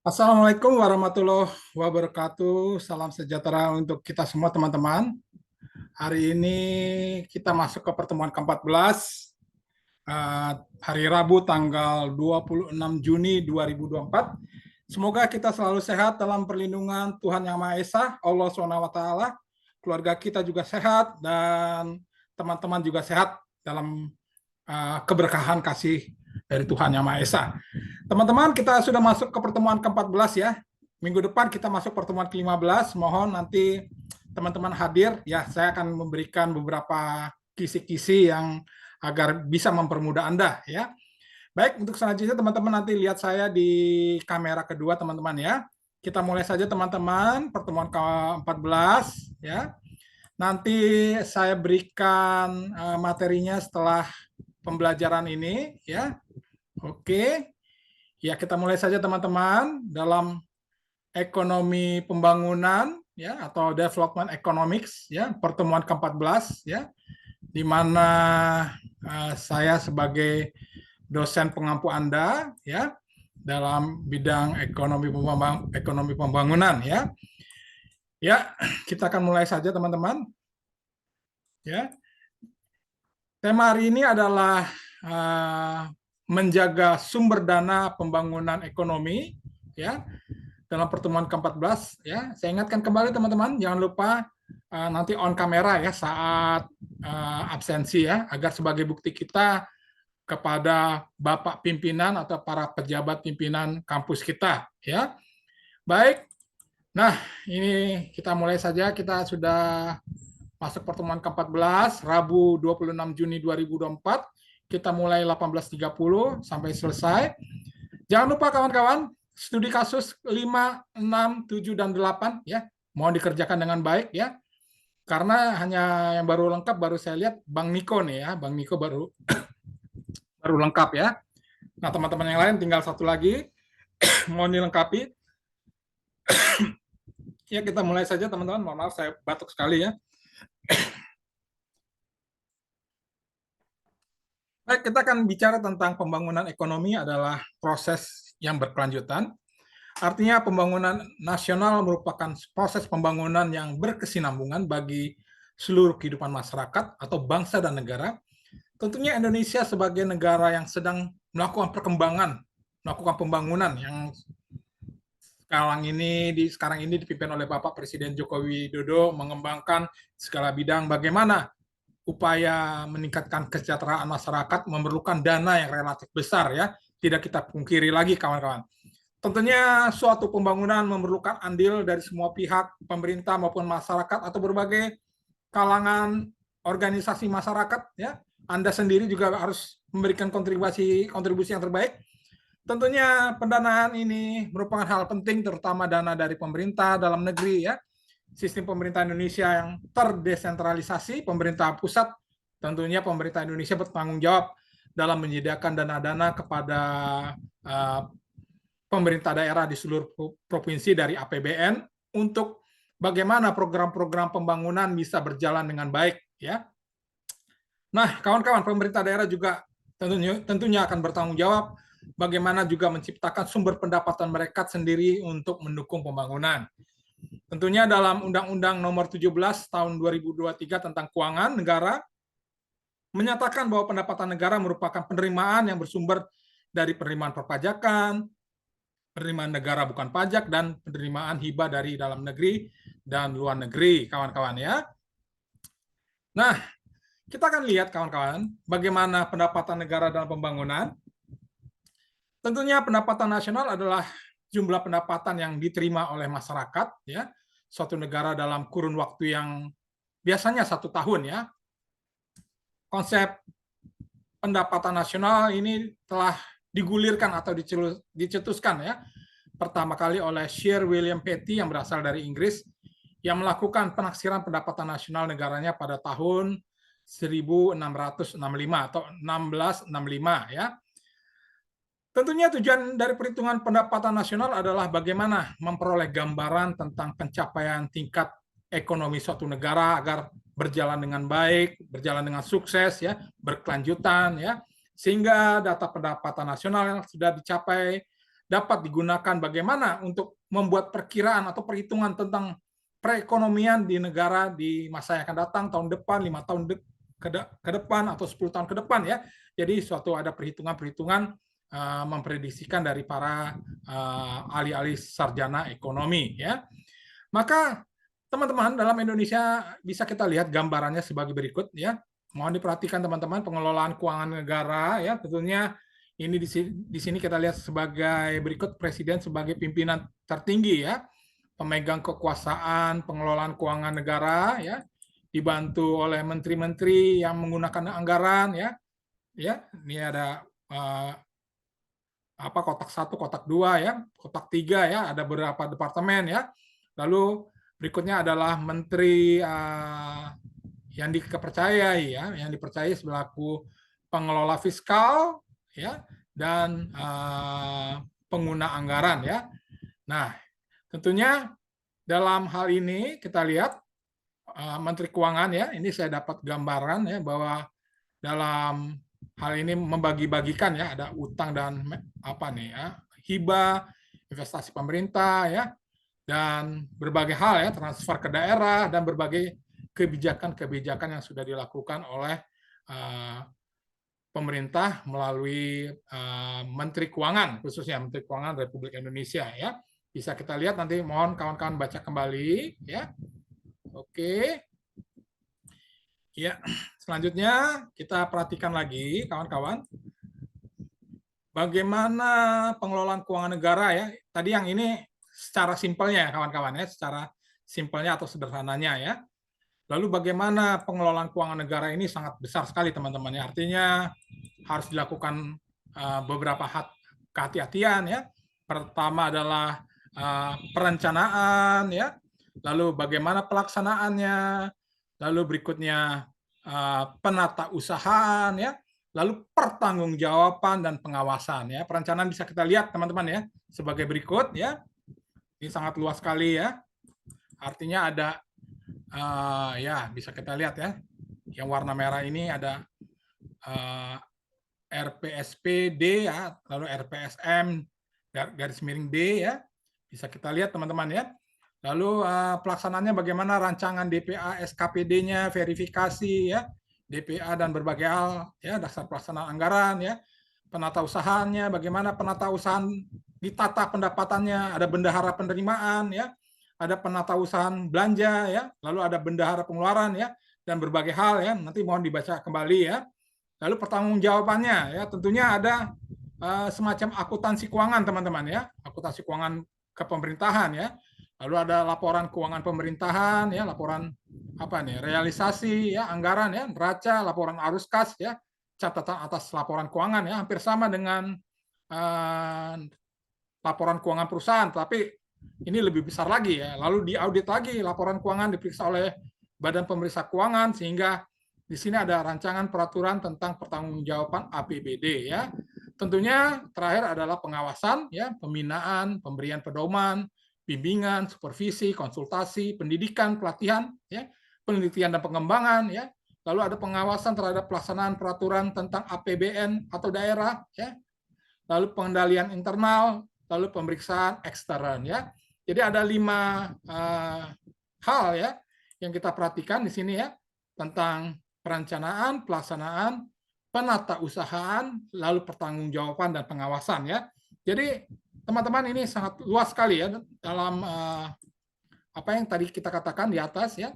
Assalamualaikum warahmatullahi wabarakatuh. Salam sejahtera untuk kita semua teman-teman. Hari ini kita masuk ke pertemuan ke-14, hari Rabu tanggal 26 Juni 2024. Semoga kita selalu sehat dalam perlindungan Tuhan Yang Maha Esa, Allah SWT. Keluarga kita juga sehat dan teman-teman juga sehat dalam keberkahan kasih dari Tuhan Yang Maha Esa. Teman-teman, kita sudah masuk ke pertemuan ke-14 ya. Minggu depan kita masuk pertemuan ke-15. Mohon nanti teman-teman hadir ya. Saya akan memberikan beberapa kisi-kisi yang agar bisa mempermudah Anda ya. Baik, untuk selanjutnya teman-teman nanti lihat saya di kamera kedua teman-teman ya. Kita mulai saja teman-teman pertemuan ke-14 ya. Nanti saya berikan materinya setelah pembelajaran ini ya. Oke. Ya, kita mulai saja teman-teman dalam ekonomi pembangunan ya atau development economics ya, pertemuan ke-14 ya, di mana saya sebagai dosen pengampu Anda ya dalam bidang ekonomi pembangunan ya. Ya, kita akan mulai saja teman-teman. Ya. Tema hari ini adalah menjaga sumber dana pembangunan ekonomi ya dalam pertemuan ke-14 ya. Saya ingatkan kembali teman-teman, jangan lupa nanti on kamera ya saat absensi ya, agar sebagai bukti kita kepada Bapak pimpinan atau para pejabat pimpinan kampus kita ya. Baik. Nah, ini kita mulai saja. Kita sudah masuk pertemuan ke-14 Rabu 26 Juni 2024. Kita mulai 18.30 sampai selesai. Jangan lupa kawan-kawan, studi kasus 5, 6, 7, dan 8 ya. Mohon dikerjakan dengan baik ya. Karena hanya yang baru lengkap baru saya lihat Bang Niko nih ya. Bang Niko baru lengkap ya. Nah, teman-teman yang lain tinggal satu lagi. Mohon dilengkapi. Ya, kita mulai saja teman-teman. Mohon maaf saya batuk sekali ya. Baik, kita akan bicara tentang pembangunan ekonomi adalah proses yang berkelanjutan. Artinya pembangunan nasional merupakan proses pembangunan yang berkesinambungan bagi seluruh kehidupan masyarakat atau bangsa dan negara. Tentunya Indonesia sebagai negara yang sedang melakukan perkembangan, melakukan pembangunan yang sekarang ini dipimpin oleh Bapak Presiden Joko Widodo, mengembangkan segala bidang bagaimana upaya meningkatkan kesejahteraan masyarakat memerlukan dana yang relatif besar ya. Tidak kita pungkiri lagi kawan-kawan. Tentunya suatu pembangunan memerlukan andil dari semua pihak, pemerintah maupun masyarakat atau berbagai kalangan organisasi masyarakat ya. Anda sendiri juga harus memberikan kontribusi yang terbaik. Tentunya pendanaan ini merupakan hal penting, terutama dana dari pemerintah dalam negeri ya. Sistem pemerintah Indonesia yang terdesentralisasi, pemerintah pusat, tentunya pemerintah Indonesia bertanggung jawab dalam menyediakan dana-dana kepada pemerintah daerah di seluruh provinsi dari APBN untuk bagaimana program-program pembangunan bisa berjalan dengan baik ya. Nah, kawan-kawan, pemerintah daerah juga tentunya akan bertanggung jawab bagaimana juga menciptakan sumber pendapatan mereka sendiri untuk mendukung pembangunan. Tentunya dalam Undang-Undang Nomor 17 Tahun 2023 tentang Keuangan Negara menyatakan bahwa pendapatan negara merupakan penerimaan yang bersumber dari penerimaan perpajakan, penerimaan negara bukan pajak, dan penerimaan hibah dari dalam negeri dan luar negeri, kawan-kawan ya. Nah, kita akan lihat kawan-kawan bagaimana pendapatan negara dalam pembangunan. Tentunya pendapatan nasional adalah jumlah pendapatan yang diterima oleh masyarakat ya, suatu negara dalam kurun waktu yang biasanya 1 tahun ya. Konsep pendapatan nasional ini telah digulirkan atau dicetuskan ya pertama kali oleh Sir William Petty yang berasal dari Inggris yang melakukan penaksiran pendapatan nasional negaranya pada tahun 1665 atau 1665 ya. Tentunya tujuan dari perhitungan pendapatan nasional adalah bagaimana memperoleh gambaran tentang pencapaian tingkat ekonomi suatu negara agar berjalan dengan baik, berjalan dengan sukses ya, berkelanjutan ya, sehingga data pendapatan nasional yang sudah dicapai dapat digunakan bagaimana untuk membuat perkiraan atau perhitungan tentang perekonomian di negara di masa yang akan datang, tahun depan, 5 tahun ke depan, atau 10 tahun ke depan ya. Jadi suatu ada perhitungan-perhitungan memprediksikan dari para ahli-ahli sarjana ekonomi ya. Maka teman-teman, dalam Indonesia bisa kita lihat gambarannya sebagai berikut ya. Mohon diperhatikan teman-teman, pengelolaan keuangan negara ya, tentunya ini di sini kita lihat sebagai berikut, presiden sebagai pimpinan tertinggi ya, pemegang kekuasaan pengelolaan keuangan negara ya, dibantu oleh menteri-menteri yang menggunakan anggaran ya. Ya, ini ada kotak 1, kotak 2 ya, kotak 3 ya, ada beberapa departemen ya. Lalu berikutnya adalah menteri yang dipercayai ya, yang dipercayai selaku pengelola fiskal ya, dan pengguna anggaran ya. Nah, tentunya dalam hal ini kita lihat Menteri Keuangan ya, ini saya dapat gambaran ya bahwa dalam hal ini membagi-bagikan ya, ada utang dan hibah, investasi pemerintah ya, dan berbagai hal ya, transfer ke daerah, dan berbagai kebijakan-kebijakan yang sudah dilakukan oleh pemerintah melalui Menteri Keuangan, khususnya Menteri Keuangan Republik Indonesia ya. Bisa kita lihat nanti, mohon kawan-kawan baca kembali ya. Oke. Ya, selanjutnya kita perhatikan lagi kawan-kawan. Bagaimana pengelolaan keuangan negara ya. Tadi yang ini secara simpelnya kawan-kawan ya, secara simpelnya atau sederhananya ya. Lalu bagaimana pengelolaan keuangan negara ini sangat besar sekali teman-teman ya. Artinya harus dilakukan beberapa kehati-hatian ya. Pertama adalah perencanaan ya. Lalu bagaimana pelaksanaannya. Lalu berikutnya penata usahaan ya. Lalu pertanggungjawaban dan pengawasan ya. Perencanaan bisa kita lihat teman-teman ya sebagai berikut ya. Ini sangat luas sekali ya. Artinya ada ya bisa kita lihat ya. Yang warna merah ini ada RPSPD ya, lalu RPSM garis miring D ya. Bisa kita lihat teman-teman ya. Lalu pelaksanaannya bagaimana, rancangan DPA SKPD-nya, verifikasi ya, DPA dan berbagai hal ya, dasar pelaksanaan anggaran ya, penata usahanya, bagaimana penata usahaan ditata pendapatannya, ada bendahara penerimaan ya, ada penata usahaan belanja ya, lalu ada bendahara pengeluaran ya, dan berbagai hal ya, nanti mohon dibaca kembali ya. Lalu pertanggungjawabannya ya, tentunya ada semacam akuntansi keuangan teman-teman ya, akuntansi keuangan kepemerintahan ya. Lalu ada laporan keuangan pemerintahan ya, laporan realisasi ya, anggaran ya, neraca, laporan arus kas ya, catatan atas laporan keuangan ya, hampir sama dengan laporan keuangan perusahaan, tapi ini lebih besar lagi ya. Lalu diaudit lagi, laporan keuangan diperiksa oleh Badan Pemeriksa Keuangan, sehingga di sini ada rancangan peraturan tentang pertanggungjawaban APBD ya. Tentunya terakhir adalah pengawasan ya, pembinaan, pemberian pedoman, bimbingan, supervisi, konsultasi, pendidikan, pelatihan ya, penelitian dan pengembangan ya. Lalu ada pengawasan terhadap pelaksanaan peraturan tentang APBN atau daerah ya. Lalu pengendalian internal, lalu pemeriksaan ekstern ya. Jadi ada 5 hal ya yang kita perhatikan di sini ya, tentang perencanaan, pelaksanaan, penata usahaan, lalu pertanggungjawaban dan pengawasan ya. Jadi teman-teman, ini sangat luas sekali ya dalam apa yang tadi kita katakan di atas ya.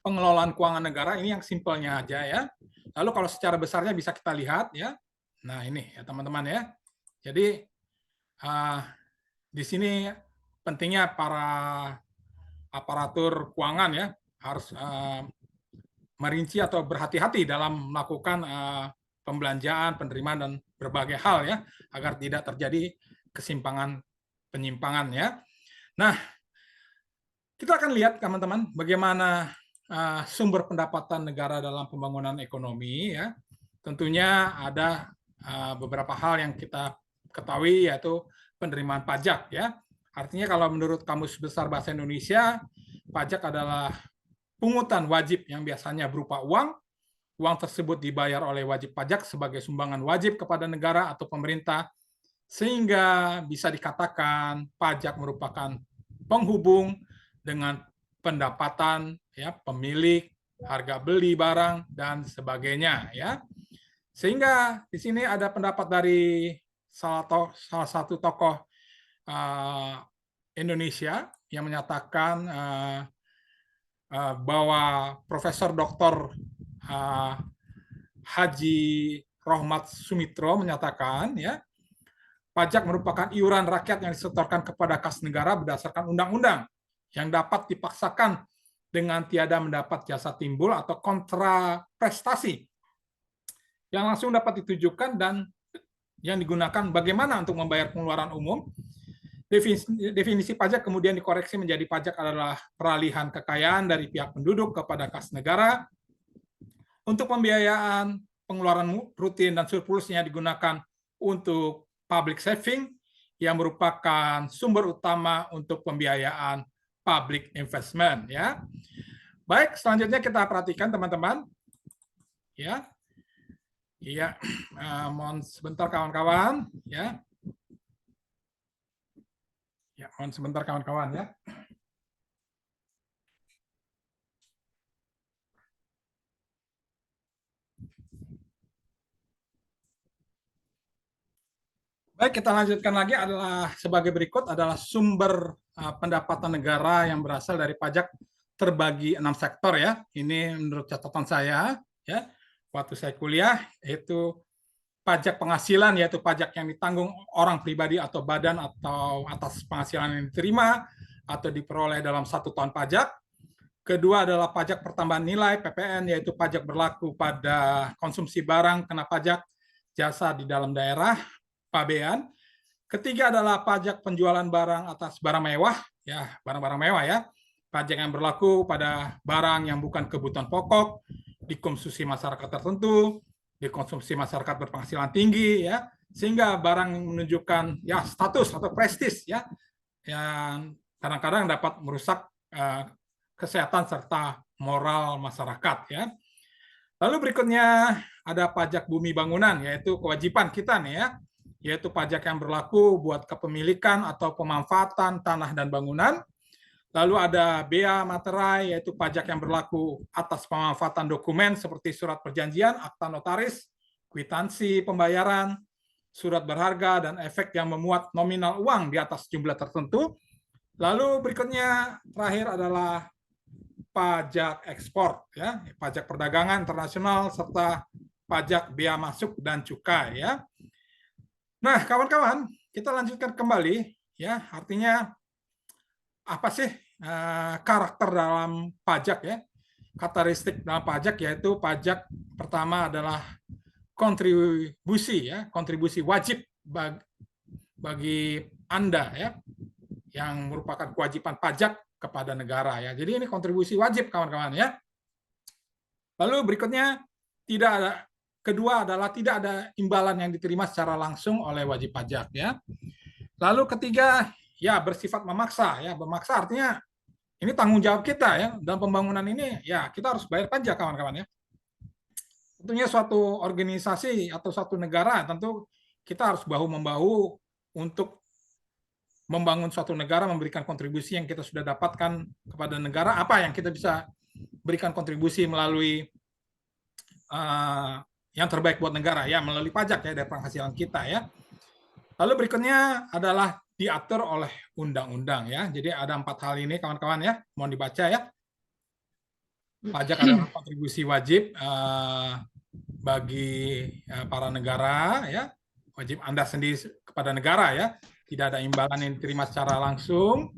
Pengelolaan keuangan negara ini yang simpelnya aja ya. Lalu kalau secara besarnya bisa kita lihat ya. Nah, ini ya teman-teman ya. Jadi di sini pentingnya para aparatur keuangan ya harus merinci atau berhati-hati dalam melakukan pembelanjaan, penerimaan, dan berbagai hal ya, agar tidak terjadi penyimpangan ya. Nah, kita akan lihat teman-teman bagaimana sumber pendapatan negara dalam pembangunan ekonomi ya. Tentunya ada beberapa hal yang kita ketahui, yaitu penerimaan pajak ya. Artinya kalau menurut Kamus Besar Bahasa Indonesia, pajak adalah pungutan wajib yang biasanya berupa uang. Uang tersebut dibayar oleh wajib pajak sebagai sumbangan wajib kepada negara atau pemerintah Sehingga bisa dikatakan pajak merupakan penghubung dengan pendapatan ya pemilik, harga beli barang dan sebagainya ya. Sehingga di sini ada pendapat dari salah satu tokoh Indonesia yang menyatakan bahwa Profesor Dr. Haji Rohmat Sumitro menyatakan ya pajak merupakan iuran rakyat yang disetorkan kepada kas negara berdasarkan undang-undang yang dapat dipaksakan dengan tiada mendapat jasa timbul atau kontra prestasi yang langsung dapat ditujukan dan yang digunakan bagaimana untuk membayar pengeluaran umum. Definisi pajak kemudian dikoreksi menjadi pajak adalah peralihan kekayaan dari pihak penduduk kepada kas negara untuk pembiayaan pengeluaran rutin dan surplusnya digunakan untuk public saving yang merupakan sumber utama untuk pembiayaan public investment ya. Baik, selanjutnya kita perhatikan teman-teman. Ya. Iya, mohon sebentar kawan-kawan ya. Ya, mohon sebentar kawan-kawan ya. Baik, kita lanjutkan lagi adalah sebagai berikut adalah sumber pendapatan negara yang berasal dari pajak terbagi 6 sektor ya. Ini menurut catatan saya ya. Waktu saya kuliah yaitu pajak penghasilan yaitu pajak yang ditanggung orang pribadi atau badan atau atas penghasilan yang diterima atau diperoleh dalam 1 tahun pajak. Kedua adalah pajak pertambahan nilai PPN yaitu pajak berlaku pada konsumsi barang kena pajak jasa di dalam daerah pabean. Ketiga adalah pajak penjualan barang atas barang mewah, ya barang-barang mewah ya. Pajak yang berlaku pada barang yang bukan kebutuhan pokok, dikonsumsi masyarakat tertentu, dikonsumsi masyarakat berpenghasilan tinggi, ya, sehingga barang menunjukkan ya status atau prestis ya, yang kadang-kadang dapat merusak kesehatan serta moral masyarakat ya. Lalu berikutnya ada pajak bumi bangunan, yaitu kewajiban kita nih ya, yaitu pajak yang berlaku buat kepemilikan atau pemanfaatan tanah dan bangunan. Lalu ada bea materai, yaitu pajak yang berlaku atas pemanfaatan dokumen seperti surat perjanjian, akta notaris, kwitansi pembayaran, surat berharga, dan efek yang memuat nominal uang di atas jumlah tertentu. Lalu berikutnya terakhir adalah pajak ekspor, ya, pajak perdagangan internasional serta pajak bea masuk dan cukai, ya. Nah, kawan-kawan, kita lanjutkan kembali, ya. Artinya apa sih karakter dalam pajak, ya? Karakteristik dalam pajak yaitu pajak pertama adalah kontribusi, ya, kontribusi wajib bagi Anda, ya, yang merupakan kewajiban pajak kepada negara ya. Jadi ini kontribusi wajib kawan-kawan ya. Lalu berikutnya kedua adalah tidak ada imbalan yang diterima secara langsung oleh wajib pajak ya. Lalu ketiga ya bersifat memaksa ya. Memaksa artinya ini tanggung jawab kita ya dalam pembangunan ini ya kita harus bayar pajak kawan-kawan ya. Tentunya suatu organisasi atau suatu negara tentu kita harus bahu-membahu untuk membangun suatu negara, memberikan kontribusi yang kita sudah dapatkan kepada negara, apa yang kita bisa berikan kontribusi melalui yang terbaik buat negara, ya melalui pajak ya dari penghasilan kita ya. Lalu berikutnya adalah diatur oleh undang-undang ya. Jadi ada 4 hal ini kawan-kawan ya, mohon dibaca ya. Pajak adalah kontribusi wajib bagi para negara ya, wajib Anda sendiri kepada negara ya. Tidak ada imbalan yang diterima secara langsung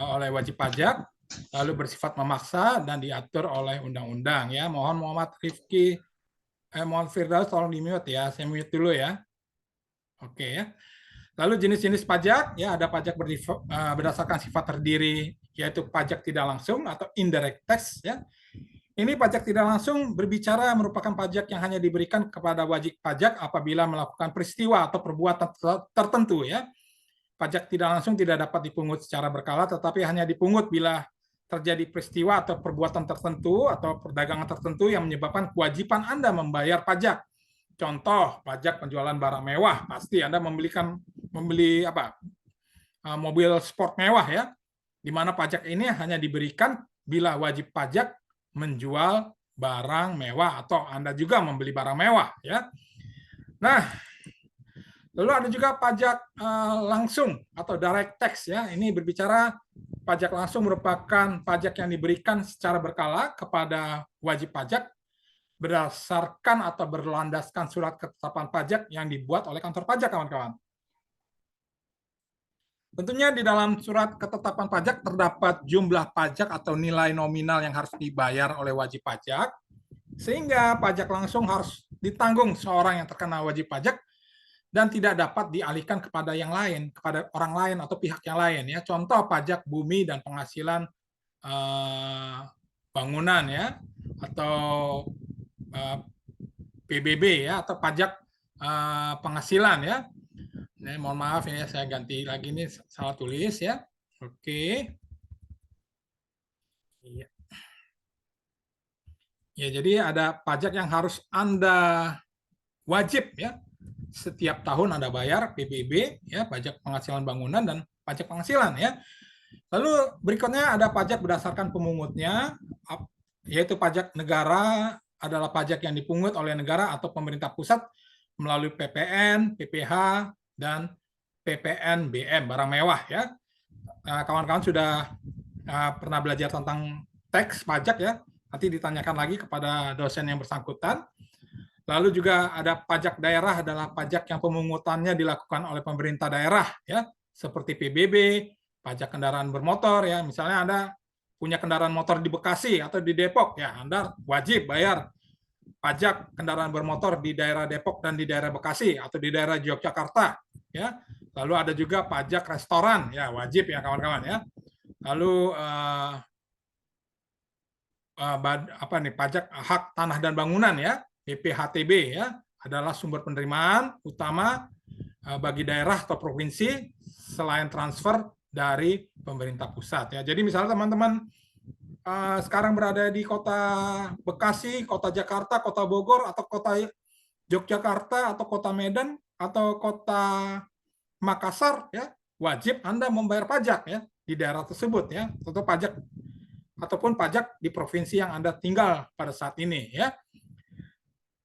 oleh wajib pajak, lalu bersifat memaksa dan diatur oleh undang-undang ya. Mohon Muhammad Rifki, mohon Firdaus tolong di-mute ya. Saya mute dulu ya. Oke ya. Lalu jenis-jenis pajak ya ada pajak berdasarkan sifat terdiri yaitu pajak tidak langsung atau indirect tax ya. Ini pajak tidak langsung berbicara merupakan pajak yang hanya diberikan kepada wajib pajak apabila melakukan peristiwa atau perbuatan tertentu ya. Pajak tidak langsung tidak dapat dipungut secara berkala, tetapi hanya dipungut bila terjadi peristiwa atau perbuatan tertentu atau perdagangan tertentu yang menyebabkan kewajiban Anda membayar pajak. Contoh pajak penjualan barang mewah, pasti Anda membeli mobil sport mewah ya, di mana pajak ini hanya diberikan bila wajib pajak menjual barang mewah atau Anda juga membeli barang mewah ya. Nah, lalu ada juga pajak langsung atau direct tax ya. Ini berbicara pajak langsung merupakan pajak yang diberikan secara berkala kepada wajib pajak berdasarkan atau berlandaskan surat ketetapan pajak yang dibuat oleh kantor pajak, kawan-kawan. Tentunya di dalam surat ketetapan pajak terdapat jumlah pajak atau nilai nominal yang harus dibayar oleh wajib pajak, sehingga pajak langsung harus ditanggung seorang yang terkena wajib pajak dan tidak dapat dialihkan kepada yang lain, kepada orang lain atau pihak yang lain. Ya, contoh pajak bumi dan penghasilan bangunan ya, atau PBB ya, atau pajak penghasilan ya. Nah, mohon maaf ini saya ganti lagi nih, salah tulis ya. Oke. Iya. Ya, jadi ada pajak yang harus Anda wajib ya. Setiap tahun Anda bayar PBB ya, pajak penghasilan bangunan dan pajak penghasilan ya. Lalu berikutnya ada pajak berdasarkan pemungutnya, yaitu pajak negara adalah pajak yang dipungut oleh negara atau pemerintah pusat melalui PPN, PPH, dan PPNBM, barang mewah ya. Kawan-kawan sudah pernah belajar tentang teks pajak ya, nanti ditanyakan lagi kepada dosen yang bersangkutan. Lalu juga ada pajak daerah, adalah pajak yang pemungutannya dilakukan oleh pemerintah daerah ya, seperti PBB, pajak kendaraan bermotor ya. Misalnya Anda punya kendaraan motor di Bekasi atau di Depok ya, Anda wajib bayar pajak kendaraan bermotor di daerah Depok dan di daerah Bekasi atau di daerah Yogyakarta ya. Lalu ada juga pajak restoran ya, wajib ya kawan-kawan ya. Lalu pajak hak tanah dan bangunan ya, PPHTB ya, adalah sumber penerimaan utama bagi daerah atau provinsi selain transfer dari pemerintah pusat ya. Jadi misalnya teman-teman sekarang berada di kota Bekasi, kota Jakarta, kota Bogor, atau kota Yogyakarta, atau kota Medan, atau kota Makassar ya, wajib Anda membayar pajak ya di daerah tersebut ya, atau pajak ataupun pajak di provinsi yang Anda tinggal pada saat ini ya.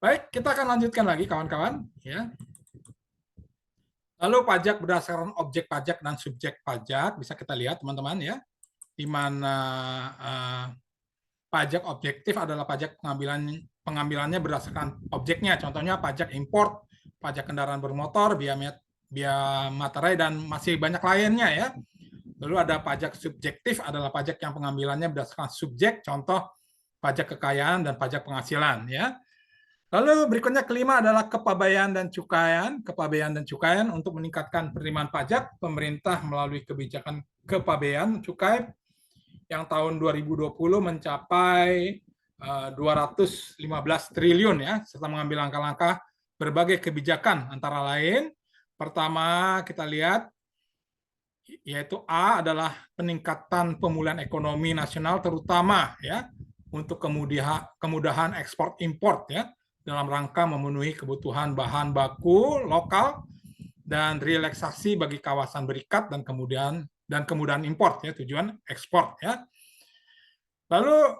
Baik, kita akan lanjutkan lagi kawan-kawan ya. Lalu pajak berdasarkan objek pajak dan subjek pajak bisa kita lihat teman-teman ya, di mana pajak objektif adalah pajak pengambilannya berdasarkan objeknya, contohnya pajak impor, pajak kendaraan bermotor, biaya materai, dan masih banyak lainnya ya. Lalu ada pajak subjektif, adalah pajak yang pengambilannya berdasarkan subjek, contoh pajak kekayaan dan pajak penghasilan ya. Lalu berikutnya kelima adalah kepabeanan dan cukaian. Kepabeanan dan cukaian untuk meningkatkan penerimaan pajak, pemerintah melalui kebijakan kepabeanan cukai yang tahun 2020 mencapai 215 triliun ya, serta mengambil langkah-langkah berbagai kebijakan, antara lain pertama kita lihat yaitu A adalah peningkatan pemulihan ekonomi nasional, terutama ya untuk kemudahan ekspor impor ya, dalam rangka memenuhi kebutuhan bahan baku lokal dan relaksasi bagi kawasan berikat dan kemudahan impor ya, tujuan ekspor ya. Lalu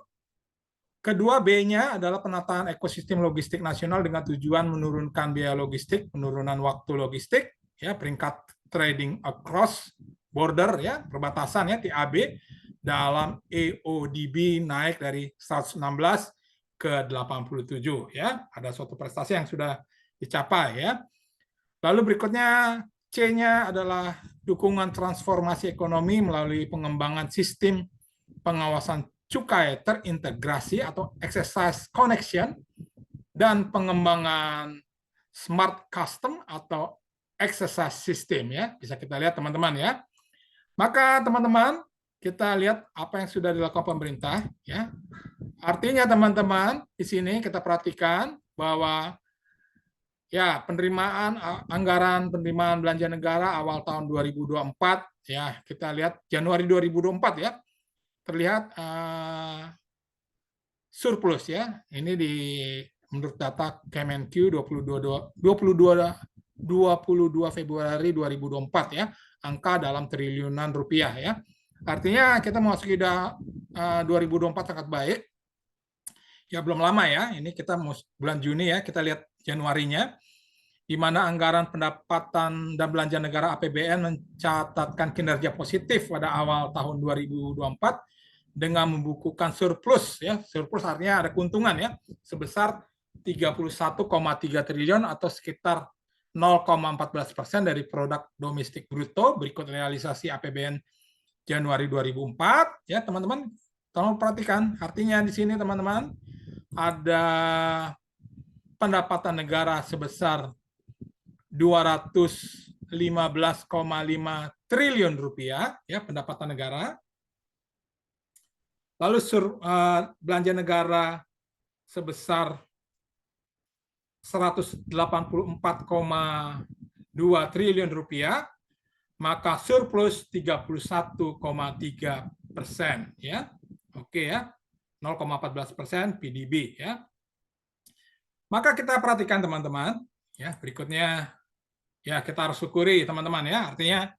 kedua B-nya adalah penataan ekosistem logistik nasional dengan tujuan menurunkan biaya logistik, penurunan waktu logistik ya, peringkat trading across border ya, perbatasan ya, TAB dalam EODB naik dari 116 ke 87 ya. Ada suatu prestasi yang sudah dicapai ya. Lalu berikutnya C-nya adalah dukungan transformasi ekonomi melalui pengembangan sistem pengawasan cukai terintegrasi atau exercise connection dan pengembangan smart custom atau exercise system ya. Bisa kita lihat teman-teman ya. Maka teman-teman, kita lihat apa yang sudah dilakukan pemerintah ya. Artinya teman-teman, di sini kita perhatikan bahwa ya penerimaan anggaran penerimaan belanja negara awal tahun 2024 ya, kita lihat Januari 2024 ya, terlihat surplus ya. Ini di menurut data Kemenq 22 Februari 2024 ya, angka dalam triliunan rupiah ya. Artinya kita memasuki 2024 sangat baik. Ya belum lama ya, ini kita bulan Juni ya, kita lihat Januarinya, di mana anggaran pendapatan dan belanja negara APBN mencatatkan kinerja positif pada awal tahun 2024 dengan membukukan surplus ya, surplus artinya ada keuntungan ya, sebesar 31,3 triliun atau sekitar 0,14% dari produk domestik bruto. Berikut realisasi APBN Januari 2004 ya teman-teman, tolong perhatikan artinya di sini teman-teman, ada pendapatan negara sebesar 215,5 triliun rupiah ya, pendapatan negara. Lalu belanja negara sebesar 184,2 triliun rupiah, maka surplus 31,3% ya. Oke ya. 0,14% PDB ya. Maka kita perhatikan teman-teman ya, berikutnya ya kita harus syukuri teman-teman ya. Artinya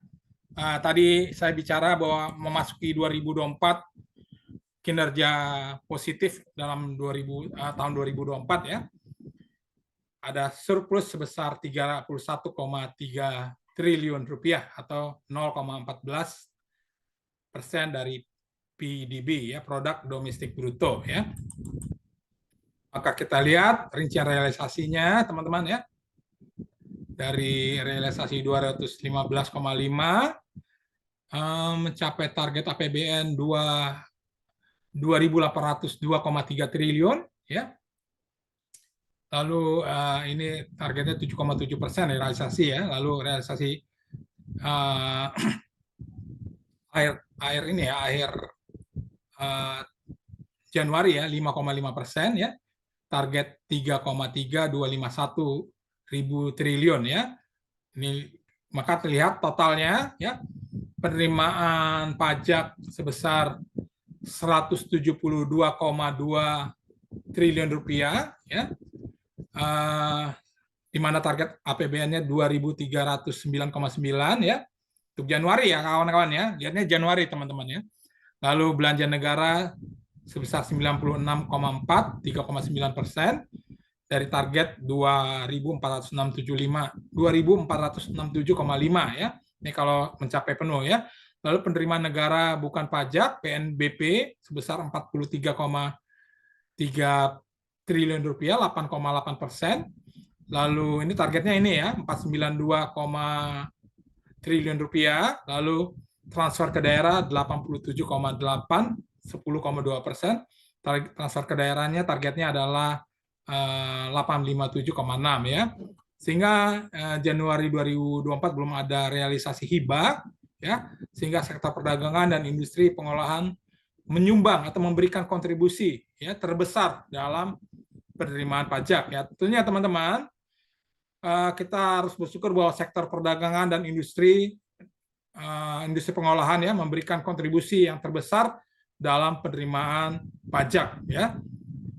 tadi saya bicara bahwa memasuki 2024 kinerja positif dalam tahun 2024 ya. Ada surplus sebesar 31,3 triliun rupiah atau 0,14% dari PDB ya, produk domestik bruto ya. Maka kita lihat rincian realisasinya teman-teman ya. Dari realisasi 215,5 mencapai target APBN 2.802,3 triliun ya. Lalu ini targetnya 7,7% realisasi ya. Lalu realisasi akhir ini ya, akhir Januari ya 5,5% ya, target 3,3251 ribu triliun ya. Ini maka terlihat totalnya ya, penerimaan pajak sebesar 172,2 triliun rupiah ya, di mana target APBN-nya 2.309,9 ya untuk Januari ya kawan-kawan ya, lihatnya Januari teman-teman ya. Lalu belanja negara sebesar 96,4, 3,9% dari target 2.467,5 ya. Ini kalau mencapai penuh ya. Lalu penerimaan negara bukan pajak PNBP sebesar 43,3 triliun rupiah, 8,8%. Lalu ini targetnya ini ya, 492, triliun rupiah. Lalu transfer ke daerah 87,8, 10,2%. Transfer ke daerahnya targetnya adalah 857,6 ya. Sehingga Januari 2024 belum ada realisasi hibah ya, sehingga sektor perdagangan dan industri pengolahan menyumbang atau memberikan kontribusi ya terbesar dalam penerimaan pajak ya. Tentunya teman-teman, kita harus bersyukur bahwa sektor perdagangan dan industri pengolahan ya memberikan kontribusi yang terbesar dalam penerimaan pajak ya.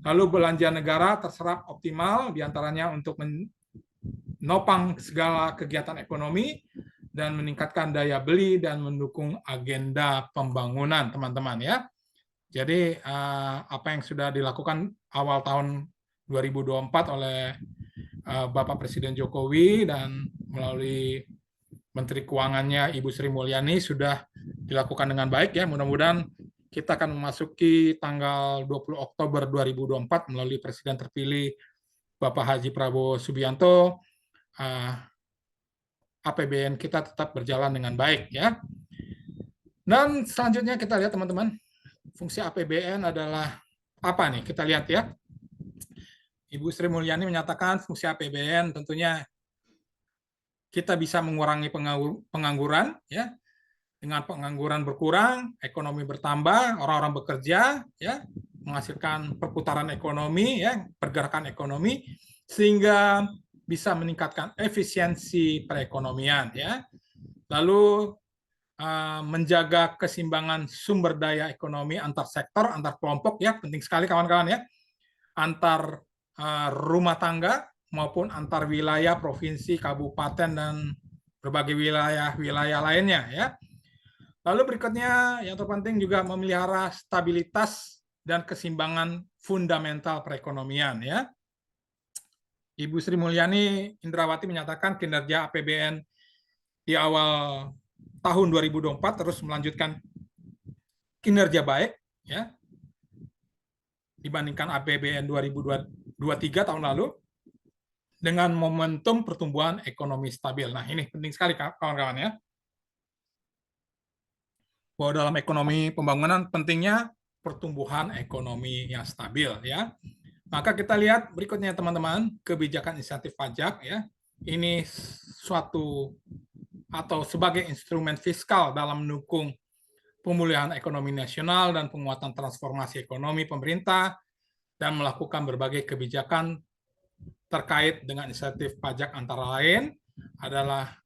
Lalu belanja negara terserap optimal diantaranya untuk menopang segala kegiatan ekonomi dan meningkatkan daya beli dan mendukung agenda pembangunan teman-teman ya. Jadi apa yang sudah dilakukan awal tahun 2024 oleh Bapak Presiden Jokowi dan melalui Menteri Keuangannya Ibu Sri Mulyani sudah dilakukan dengan baik ya. Mudah-mudahan kita akan memasuki tanggal 20 Oktober 2024 melalui Presiden terpilih Bapak Haji Prabowo Subianto, APBN kita tetap berjalan dengan baik ya. Dan selanjutnya kita lihat teman-teman, fungsi APBN adalah apa nih? Kita lihat ya. Ibu Sri Mulyani menyatakan fungsi APBN tentunya kita bisa mengurangi pengangguran ya. Dengan pengangguran berkurang, ekonomi bertambah, orang-orang bekerja ya, menghasilkan perputaran ekonomi ya, pergerakan ekonomi sehingga bisa meningkatkan efisiensi perekonomian ya. Lalu menjaga keseimbangan sumber daya ekonomi antar sektor, antar kelompok ya, penting sekali kawan-kawan ya. Antar rumah tangga maupun antar wilayah, provinsi, kabupaten, dan berbagai wilayah-wilayah lainnya. Ya. Lalu berikutnya yang terpenting juga memelihara stabilitas dan keseimbangan fundamental perekonomian. Ya. Ibu Sri Mulyani Indrawati menyatakan kinerja APBN di awal tahun 2024 terus melanjutkan kinerja baik, ya, dibandingkan APBN 2023 tahun lalu dengan momentum pertumbuhan ekonomi stabil. Nah, ini penting sekali kawan-kawan ya. Bahwa dalam ekonomi pembangunan pentingnya pertumbuhan ekonomi yang stabil ya. Maka kita lihat berikutnya teman-teman, kebijakan insentif pajak ya. Ini suatu atau sebagai instrumen fiskal dalam mendukung pemulihan ekonomi nasional dan penguatan transformasi ekonomi pemerintah dan melakukan berbagai kebijakan terkait dengan insentif pajak antara lain adalah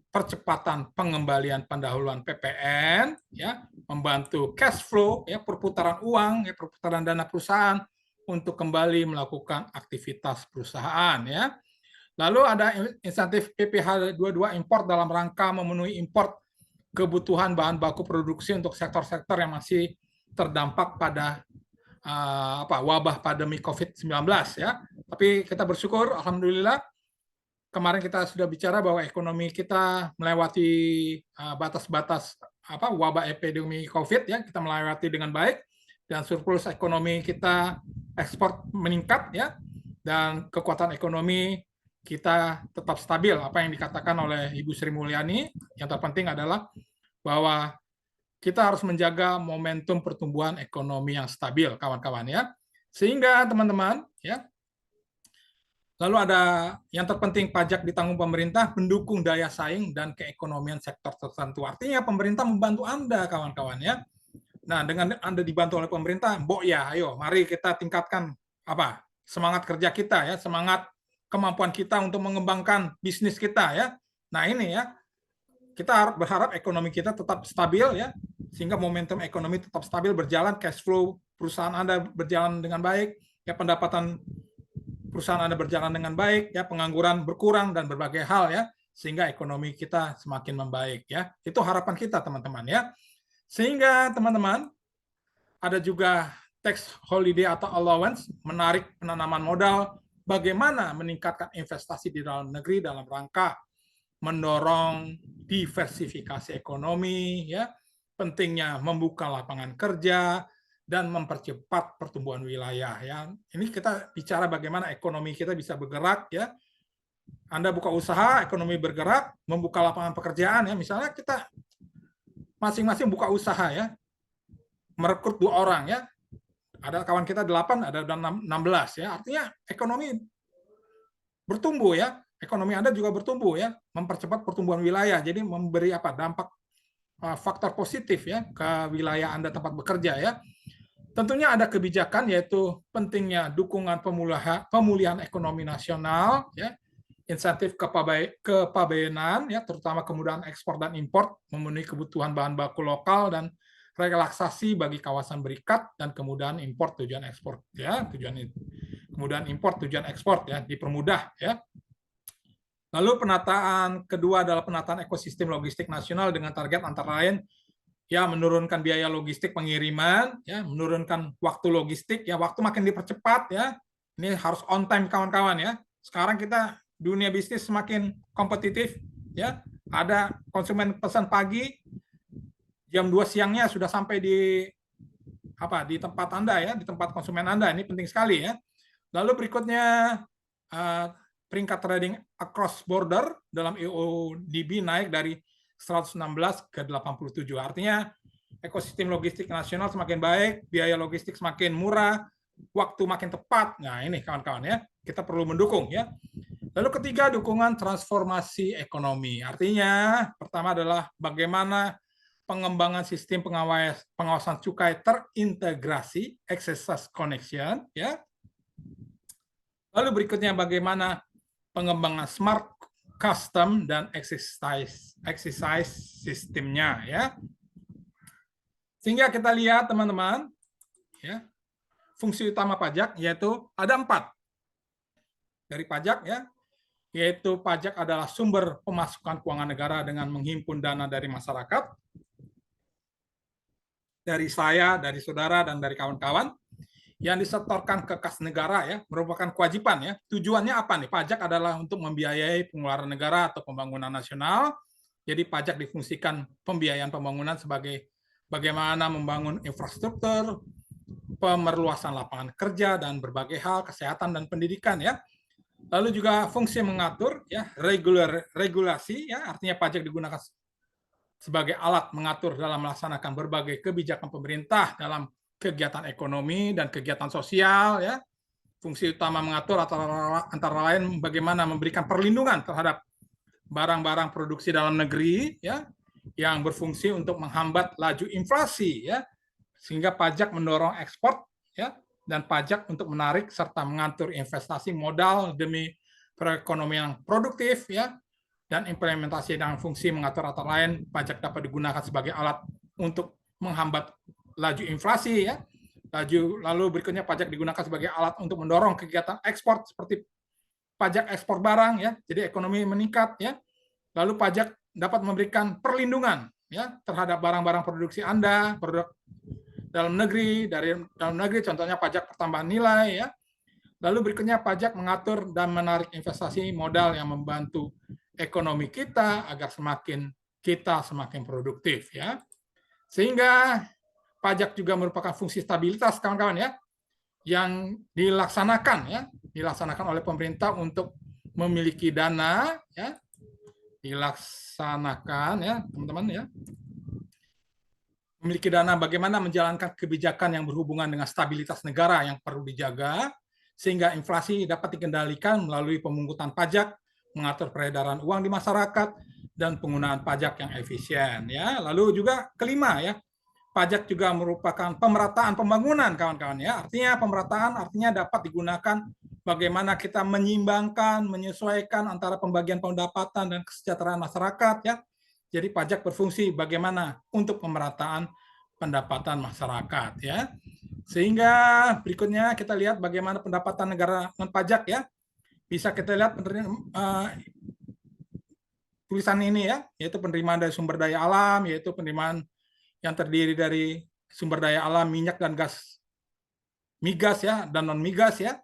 percepatan pengembalian pendahuluan PPN, ya, membantu cash flow, ya, perputaran uang, ya, perputaran dana perusahaan untuk kembali melakukan aktivitas perusahaan, ya. Lalu ada insentif PPh 22 import dalam rangka memenuhi import kebutuhan bahan baku produksi untuk sektor-sektor yang masih terdampak pada wabah pandemi COVID-19 ya. Tapi kita bersyukur alhamdulillah kemarin kita sudah bicara bahwa ekonomi kita melewati batas-batas wabah epidemi COVID ya, kita melewati dengan baik dan surplus ekonomi kita ekspor meningkat ya, dan kekuatan ekonomi kita tetap stabil. Apa yang dikatakan oleh Ibu Sri Mulyani, yang terpenting adalah bahwa kita harus menjaga momentum pertumbuhan ekonomi yang stabil, kawan-kawan ya. Sehingga teman-teman ya, lalu ada yang terpenting, pajak ditanggung pemerintah mendukung daya saing dan keekonomian sektor tertentu. Artinya pemerintah membantu Anda, kawan-kawan ya. Nah, dengan Anda dibantu oleh pemerintah, ya, ayo mari kita tingkatkan semangat kerja kita ya, semangat kemampuan kita untuk mengembangkan bisnis kita ya. Nah, ini ya, kita berharap ekonomi kita tetap stabil ya, sehingga momentum ekonomi tetap stabil berjalan, cash flow perusahaan Anda berjalan dengan baik, ya, pendapatan perusahaan Anda berjalan dengan baik, ya, pengangguran berkurang dan berbagai hal ya, sehingga ekonomi kita semakin membaik ya. Itu harapan kita teman-teman ya. Sehingga teman-teman ada juga tax holiday atau allowance, menarik penanaman modal, bagaimana meningkatkan investasi di dalam negeri dalam rangka mendorong diversifikasi ekonomi ya, pentingnya membuka lapangan kerja dan mempercepat pertumbuhan wilayah ya. Ini kita bicara bagaimana ekonomi kita bisa bergerak ya. Anda buka usaha, ekonomi bergerak, membuka lapangan pekerjaan ya. Misalnya kita masing-masing buka usaha ya, merekrut 2 orang ya. Ada kawan kita 8, ada 16 ya. Artinya ekonomi bertumbuh ya. Ekonomi Anda juga bertumbuh ya, mempercepat pertumbuhan wilayah. Jadi memberi dampak faktor positif ya ke wilayah Anda tempat bekerja ya. Tentunya ada kebijakan yaitu pentingnya dukungan pemulihan ekonomi nasional ya, insentif kepabeanan ya, terutama kemudahan ekspor dan impor, memenuhi kebutuhan bahan baku lokal dan relaksasi bagi kawasan berikat dan kemudahan impor tujuan ekspor ya, kemudahan impor tujuan ekspor ya dipermudah ya. Lalu penataan kedua adalah penataan ekosistem logistik nasional dengan target antara lain ya menurunkan biaya logistik pengiriman, ya menurunkan waktu logistik, ya waktu makin dipercepat ya. Ini harus on time kawan-kawan ya. Sekarang kita dunia bisnis semakin kompetitif ya. Ada konsumen pesan pagi jam 2 siangnya sudah sampai di tempat Anda ya, di tempat konsumen Anda. Ini penting sekali ya. Lalu berikutnya peringkat trading across border dalam EODB naik dari 116 ke 87. Artinya ekosistem logistik nasional semakin baik, biaya logistik semakin murah, waktu makin tepat. Nah, ini kawan-kawan ya, kita perlu mendukung ya. Lalu ketiga, dukungan transformasi ekonomi. Artinya pertama adalah bagaimana pengembangan sistem pengawasan cukai terintegrasi, access connection ya. Lalu berikutnya bagaimana pengembangan smart custom dan exercise sistemnya ya. Sehingga kita lihat teman-teman ya, fungsi utama pajak yaitu ada 4. dari pajak ya, yaitu pajak adalah sumber pemasukan keuangan negara dengan menghimpun dana dari masyarakat, dari saya, dari saudara, dan dari kawan-kawan yang disetorkan ke kas negara ya, merupakan kewajiban ya. Tujuannya apa nih? Pajak adalah untuk membiayai pengeluaran negara atau pembangunan nasional. Jadi pajak difungsikan pembiayaan pembangunan sebagai bagaimana membangun infrastruktur, pemerluasan lapangan kerja dan berbagai hal, kesehatan dan pendidikan ya. Lalu juga fungsi mengatur ya, regulasi ya, artinya pajak digunakan sebagai alat mengatur dalam melaksanakan berbagai kebijakan pemerintah dalam kegiatan ekonomi dan kegiatan sosial ya. Fungsi utama mengatur antara lain bagaimana memberikan perlindungan terhadap barang-barang produksi dalam negeri ya, yang berfungsi untuk menghambat laju inflasi ya, sehingga pajak mendorong ekspor ya, dan pajak untuk menarik serta mengatur investasi modal demi perekonomian produktif ya, dan implementasi dengan fungsi mengatur antara lain pajak dapat digunakan sebagai alat untuk menghambat laju inflasi ya. Lalu berikutnya pajak digunakan sebagai alat untuk mendorong kegiatan ekspor seperti pajak ekspor barang ya, jadi ekonomi meningkat ya. Lalu pajak dapat memberikan perlindungan ya terhadap barang-barang produksi Anda, produk dalam negeri, dari dalam negeri contohnya pajak pertambahan nilai ya. Lalu berikutnya pajak mengatur dan menarik investasi modal yang membantu ekonomi kita agar kita semakin produktif ya. Sehingga pajak juga merupakan fungsi stabilitas kawan-kawan ya, yang dilaksanakan oleh pemerintah untuk memiliki dana ya, teman-teman ya, memiliki dana bagaimana menjalankan kebijakan yang berhubungan dengan stabilitas negara yang perlu dijaga sehingga inflasi dapat dikendalikan melalui pemungutan pajak, mengatur peredaran uang di masyarakat dan penggunaan pajak yang efisien ya. Lalu juga kelima ya, pajak juga merupakan pemerataan pembangunan kawan-kawan ya. Artinya pemerataan artinya dapat digunakan bagaimana kita menyimbangkan, menyesuaikan antara pembagian pendapatan dan kesejahteraan masyarakat ya. Jadi pajak berfungsi bagaimana untuk pemerataan pendapatan masyarakat ya. Sehingga berikutnya kita lihat bagaimana pendapatan negara non pajak ya. Bisa kita lihat tulisan ini ya, yaitu penerimaan dari sumber daya alam, yaitu penerimaan yang terdiri dari sumber daya alam, minyak dan gas, migas ya, dan non migas ya.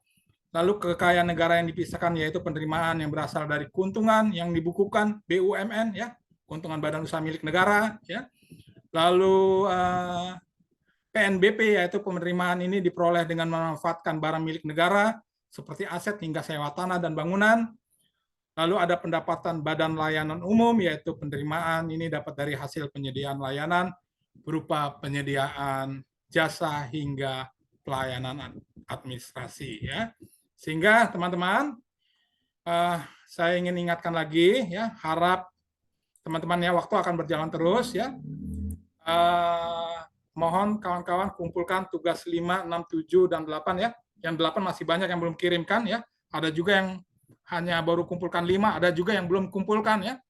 Lalu kekayaan negara yang dipisahkan yaitu penerimaan yang berasal dari keuntungan yang dibukukan BUMN ya, keuntungan badan usaha milik negara ya. Lalu PNBP yaitu penerimaan ini diperoleh dengan memanfaatkan barang milik negara seperti aset hingga sewa tanah dan bangunan. Lalu ada pendapatan badan layanan umum yaitu penerimaan ini dapat dari hasil penyediaan layanan berupa penyediaan jasa hingga pelayanan administrasi ya. Sehingga teman-teman saya ingin ingatkan lagi ya, harap teman-teman ya, waktu akan berjalan terus ya. Mohon kawan-kawan kumpulkan tugas 5, 6, 7 dan 8 ya. Yang 8 masih banyak yang belum kirimkan ya. Ada juga yang hanya baru kumpulkan 5, ada juga yang belum kumpulkan ya.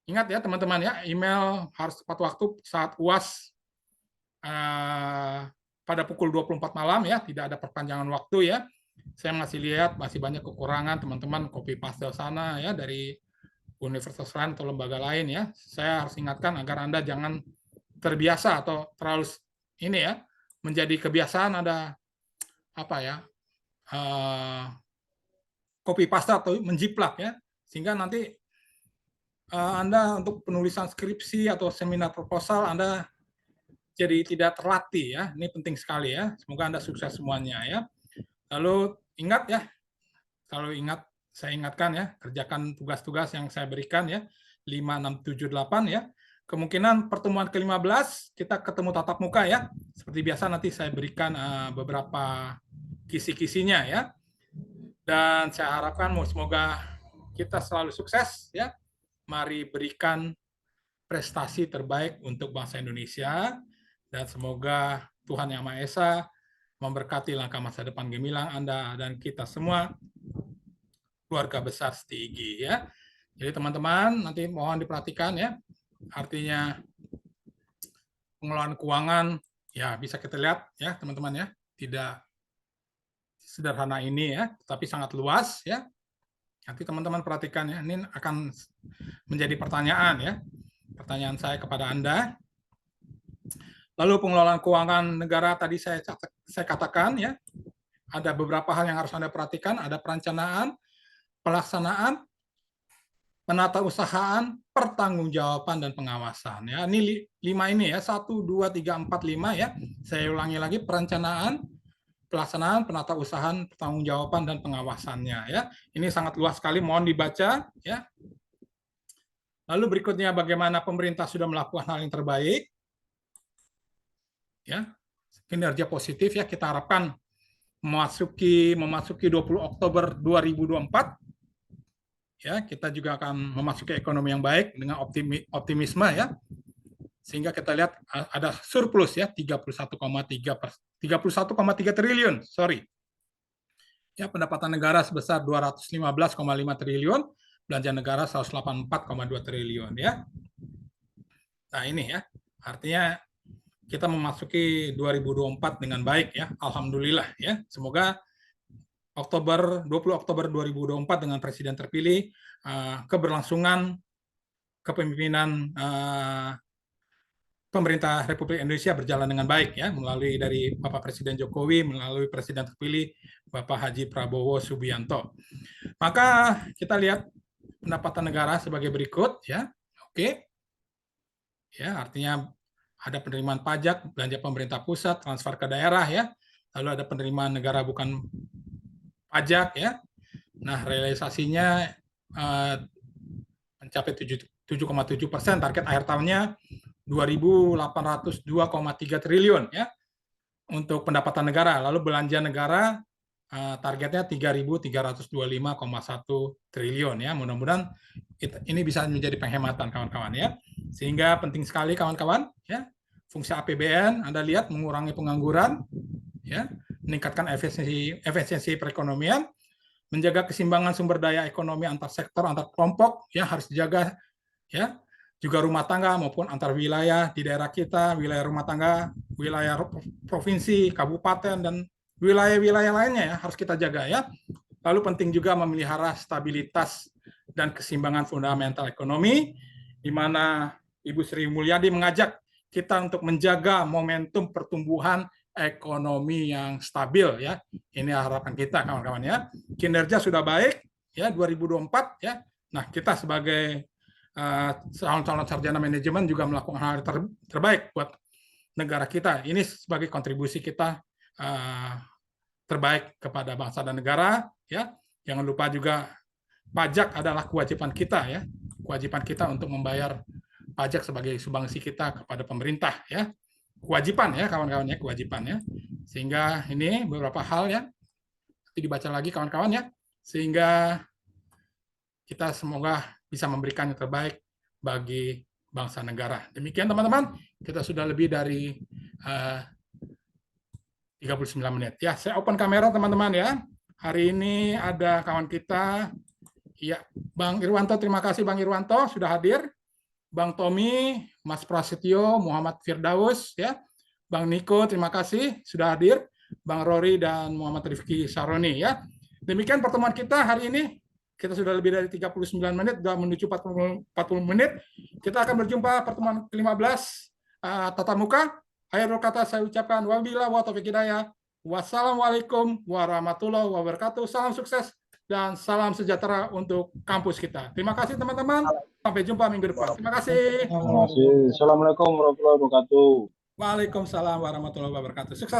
Ingat ya teman-teman ya, email harus tepat waktu saat UAS pada pukul 24 malam ya, tidak ada perpanjangan waktu ya. Saya masih lihat masih banyak kekurangan teman-teman, copy paste sana ya dari universitas lain atau lembaga lain ya. Saya harus ingatkan agar Anda jangan terbiasa atau terlalu ini ya, menjadi kebiasaan ada apa ya, copy paste atau menjiplak ya, sehingga nanti Anda untuk penulisan skripsi atau seminar proposal Anda jadi tidak terlatih ya. Ini penting sekali ya. Semoga Anda sukses semuanya ya. Lalu ingat ya, kalau ingat saya ingatkan ya, kerjakan tugas-tugas yang saya berikan ya, 5, 6, 7, 8 ya. Kemungkinan pertemuan ke-15 kita ketemu tatap muka ya. Seperti biasa nanti saya berikan beberapa kisi-kisinya ya. Dan saya harapkan semoga kita selalu sukses ya. Mari berikan prestasi terbaik untuk bangsa Indonesia dan semoga Tuhan Yang Maha Esa memberkati langkah masa depan gemilang Anda dan kita semua keluarga besar STIGI ya. Jadi teman-teman nanti mohon diperhatikan ya. Artinya pengelolaan keuangan ya bisa kita lihat ya teman-teman ya, tidak sederhana ini ya, tapi sangat luas ya. Nanti teman-teman perhatikan ya, ini akan menjadi pertanyaan ya. Pertanyaan saya kepada Anda. Lalu pengelolaan keuangan negara tadi saya katakan ya, ada beberapa hal yang harus Anda perhatikan, ada perencanaan, pelaksanaan, penatausahaan, pertanggungjawaban dan pengawasan ya. Ini 5 ini ya, 1 2 3 4 5 ya. Saya ulangi lagi, perencanaan, pelaksanaan, penatausahaan, pertanggungjawaban dan pengawasannya ya. Ini sangat luas sekali, mohon dibaca ya. Lalu berikutnya bagaimana pemerintah sudah melakukan hal yang terbaik. Ya. Kinerja positif ya, kita harapkan memasuki 20 Oktober 2024 ya, kita juga akan memasuki ekonomi yang baik dengan optimisme ya, sehingga kita lihat ada surplus ya 31,3 triliun, ya, pendapatan negara sebesar 215,5 triliun, belanja negara 184,2 triliun ya. Nah ini ya, artinya kita memasuki 2024 dengan baik ya, alhamdulillah ya. Semoga 20 Oktober 2024 dengan presiden terpilih, keberlangsungan kepemimpinan pemerintah Republik Indonesia berjalan dengan baik ya, melalui dari Bapak Presiden Jokowi, melalui presiden terpilih Bapak Haji Prabowo Subianto. Maka kita lihat pendapatan negara sebagai berikut ya. Oke. Ya, artinya ada penerimaan pajak, belanja pemerintah pusat, transfer ke daerah ya. Lalu ada penerimaan negara bukan pajak ya. Nah, realisasinya mencapai 7,7%, target akhir tahunnya 2.802,3 triliun ya untuk pendapatan negara. Lalu belanja negara targetnya 3.325,1 triliun ya. Mudah-mudahan ini bisa menjadi penghematan kawan-kawan ya. Sehingga penting sekali kawan-kawan ya. Fungsi APBN Anda lihat mengurangi pengangguran ya, meningkatkan efisiensi perekonomian, menjaga keseimbangan sumber daya ekonomi antar sektor, antar kelompok ya, harus dijaga ya. Juga rumah tangga maupun antar wilayah di daerah kita, wilayah rumah tangga, wilayah provinsi, kabupaten dan wilayah-wilayah lainnya ya, harus kita jaga ya. Lalu penting juga memelihara stabilitas dan keseimbangan fundamental ekonomi, di mana Ibu Sri Mulyadi mengajak kita untuk menjaga momentum pertumbuhan ekonomi yang stabil ya. Ini harapan kita kawan-kawan ya. Kinerja sudah baik ya 2024 ya. Nah, kita sebagai calon-calon sarjana manajemen juga melakukan hal terbaik buat negara kita. Ini sebagai kontribusi kita terbaik kepada bangsa dan negara ya. Jangan lupa juga pajak adalah kewajiban kita ya. Kewajiban kita untuk membayar pajak sebagai sumbangsi kita kepada pemerintah ya. Kewajiban ya kawan-kawan ya, kewajiban ya. Sehingga ini beberapa hal ya. Nanti dibaca lagi kawan-kawan ya. Sehingga kita semoga bisa memberikan yang terbaik bagi bangsa negara. Demikian teman-teman, kita sudah lebih dari 39 menit. Ya, saya open kamera teman-teman ya. Hari ini ada kawan kita, ya, Bang Irwanto, terima kasih Bang Irwanto sudah hadir. Bang Tommy, Mas Prasetyo, Muhammad Firdaus, ya. Bang Niko, terima kasih sudah hadir. Bang Rory dan Muhammad Rifki Saroni, ya. Demikian pertemuan kita hari ini. Kita sudah lebih dari 39 menit, sudah menuju 40 menit. Kita akan berjumpa pertemuan ke-15 tatap muka. Akhir kata saya ucapkan wabillahi wa taufiq hidayah. Wassalamualaikum warahmatullahi wabarakatuh. Salam sukses dan salam sejahtera untuk kampus kita. Terima kasih teman-teman. Sampai jumpa minggu depan. Terima kasih. Terima kasih. Assalamualaikum warahmatullahi wabarakatuh. Waalaikumsalam warahmatullahi wabarakatuh. Sukses.